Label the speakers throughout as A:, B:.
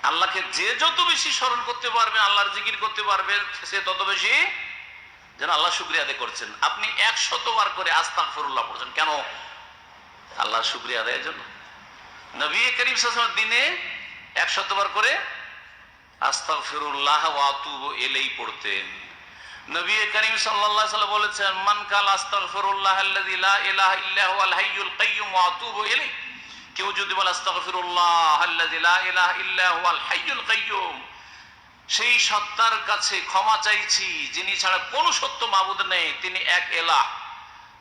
A: আল্লাহকে যে যত বেশি স্মরণ করতে পারবেন, আল্লাহর জিকির করতে পারবেন, সে তত বেশি যেন আল্লাহ শুকরিয়া আদায় করছেন। আপনি 100 বার করে আস্তাগফিরুল্লাহ পড়ছেন, কেন? আল্লাহর শুকরিয়া আদায়ের জন্য। নবী করিম সাল্লাল্লাহু আলাইহি ওয়াসাল্লাম দিনে 100 বার করে আস্তাগফিরুল্লাহ ওয়া আতুবু ইলাইহি পড়তেন। নবী করিম সাল্লাল্লাহু আলাইহি ওয়াসাল্লাম বলেছেন, মান কাল আস্তাগফিরুল্লাহ আল্লাযী লা ইলাহা ইল্লা হুয়াল হাইয়ুল কাইয়্যুম ওয়া আতুবু ইলাইহি, কেউ যদি বলে আস্তাগফিরুল্লাহ আল্লাযী লা ইলাহা ইল্লা হুয়াল হাইয়ুল কাইয়্যুম, সেই সত্তার কাছে ক্ষমা চাইছি যিনি ছাড়া কোনো সত্য মাবুদ নেই, তিনি এক এলাহ,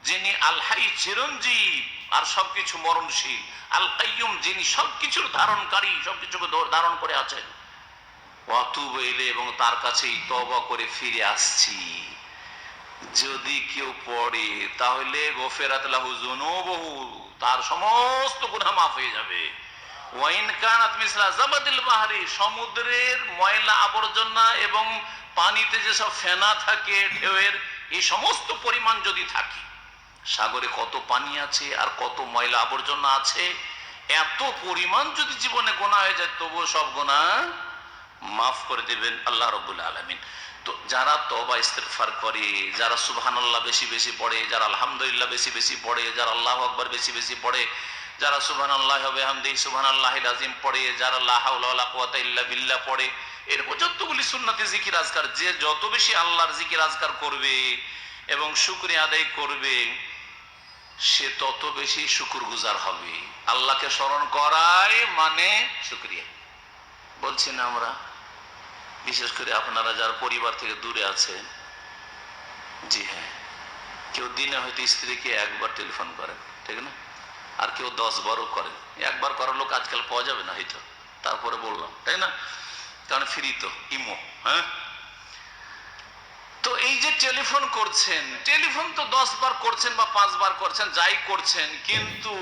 A: যিনি আল হাই চিরঞ্জীব আর সবকিছু মরণশীল, আল কাইয়্যুম যিনি সবকিছুর ধারণকারী, সবকিছুকে ধারণ করে আছেন, ওয়াতুবু ইলাইহি এবং তার কাছেই তওবা করে ফিরে আসছি। যদি কেউ পড়ে তাহলে গফিরাত লাহু যুনুবুহু, তার সমস্ত গুনাহ মাফ হয়ে যাবে। ওয়াইন কানাত মিসলা জাবাদিল বাহরি, সমুদ্রের ময়লা আবর্জনা এবং পানিতে যেসব ফেনা থাকে ঢেউয়ের, এই সমস্ত পরিমাণ যদি থাকে, সাগরে কত পানি আছে আর কত ময়লা আবর্জনা আছে, এত পরিমাণ যদি জীবনে গুনাহ হয়ে যায়, তবুও সব গুনাহ মাফ করে দেবেন আল্লাহ রাব্বুল আলামিন। তো যারা তওবা ইস্তেগফার করে, যারা সুবহানাল্লাহ বেশি বেশি পড়ে, যারা আলহামদুলিল্লাহ বেশি বেশি পড়ে, যারা আল্লাহু আকবার বেশি বেশি পড়ে, যারা সুবহানাল্লাহি ওয়া বিহামদিহি সুবহানাল্লাহিল আযীম পড়ে, যারা লা হাওলা ওয়ালা কুওয়াতা ইল্লা বিল্লাহ পড়ে, এরপর যতগুলি সুন্নতি জিকির আজকার, যে যত বেশি আল্লাহর জিকির আজকার করবে এবং শুকরিয়া আদায় করবে, সে তত বেশি শুকরগুজার হবে। আল্লাহকে স্মরণ করাই মানে শুকরিয়া। বলছি না আমরা, বিশেষ করে আপনারা যারা পরিবার থেকে দূরে আছেন, জি হ্যাঁ, কেউ দিনে হয়তো স্ত্রীকে একবার টেলিফোন করেন, ঠিক না? আর কেউ 10 বারও করেন। একবার করার লোক আজকাল পাওয়া যাবে না হয়তো, তারপরে বললাম, তাই না? কারণ ফ্রি তো ইমো, হ্যাঁ। তো এই যে টেলিফোন করছেন, টেলিফোন তো 10 বার করছেন বা 5 বার করছেন, যাই করছেন, কিন্তু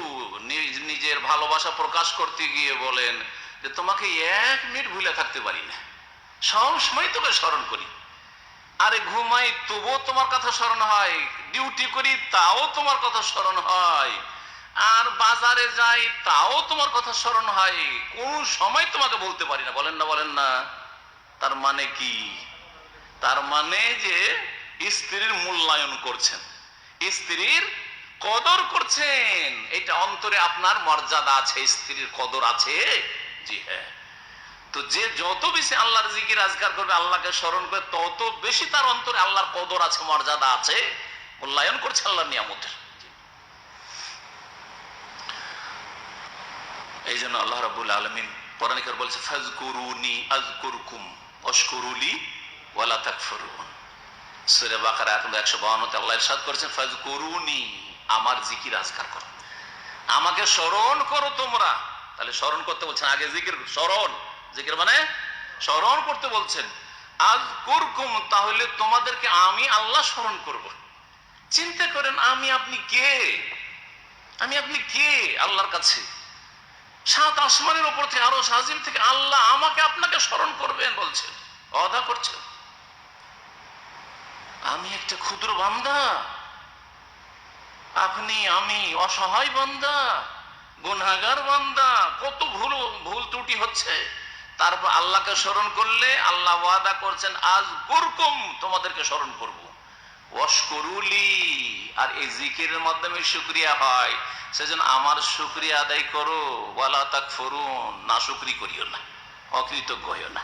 A: নিজের ভালোবাসা প্রকাশ করতে গিয়ে বলেন যে তোমাকে 1 মিনিট ভুলে থাকতে পারি না, সব সময় তোকে স্মরণ করি। আরে ঘুমাই তবুও তোমার কথা স্মরণ হয়, ডিউটি করি তাও তোমার কথা স্মরণ হয়, আর বাজারে যাই তাও তোমার কথা স্মরণ হয়, কোন সময় তোমাকে বলতে পারি না। বলেন না, বলেন না। তার মানে কি? তার মানে যে স্ত্রীর মূল্যায়ন করছেন, স্ত্রীর কদর করছেন, এটা অন্তরে আপনার মর্যাদা আছে, স্ত্রীর কদর আছে। জি হ্যাঁ। তো যে যত বেশি আল্লাহর জিকির আজকার করবে, আল্লাহকে স্মরণ করে, তত বেশি তার অন্তরে আল্লাহর কদর আছে, মর্যাদা আছে, মূল্যায়ন করছে আল্লাহর নিয়ামতের। এই জন্য আল্লাহ রাব্বুল আলামিন কোরআনে কারিমে বলেছে, ফাজকুরুনি আযকুরকুম ওয়াশকুরুলি ওয়ালা তাকফুরুন। সূরা বাকারা আয়াত 152 তে আল্লাহ ইরশাদ করেছেন, ফাজকুরুনি, আমার জিকির আজকার করো, আমাকে স্মরণ করো তোমরা। তাহলে স্মরণ করতে বলছেন, আগে জিকির, স্মরণ, জিকির মানে স্মরণ করতে বলছেন। আযকুরকুম, তাহলে তোমাদেরকে আমি আল্লাহ স্মরণ করব। চিন্তা করেন, আমি আপনি কে? আমি আপনি কে আল্লাহর কাছে? 7 আসমানের উপর থেকে, আরশ আজিম থেকে আল্লাহ আমাকে আপনাকে স্মরণ করবেন বলছেন, ওয়াদা করছেন। আমি একটা ক্ষুদ্র বান্দা, আপনি, আমি অসহায় বান্দা, গুনাহগার বান্দা, কত ভুল ত্রুটি হচ্ছে। তারপর আল্লাহকে স্মরণ করলে আল্লাহ ওয়াদা করছেন, আযকুরকুম, তোমাদেরকে স্মরণ করব, ওয়াশকুরুলি, আর এই জিকিরের মাধ্যমে শুকরিয়া হয়, সেজন্য আমার শুকরিয়া আদায় করো, ওয়ালা তাকফুরুন, নাশুকরি করিও না, অকৃতজ্ঞ হইও না।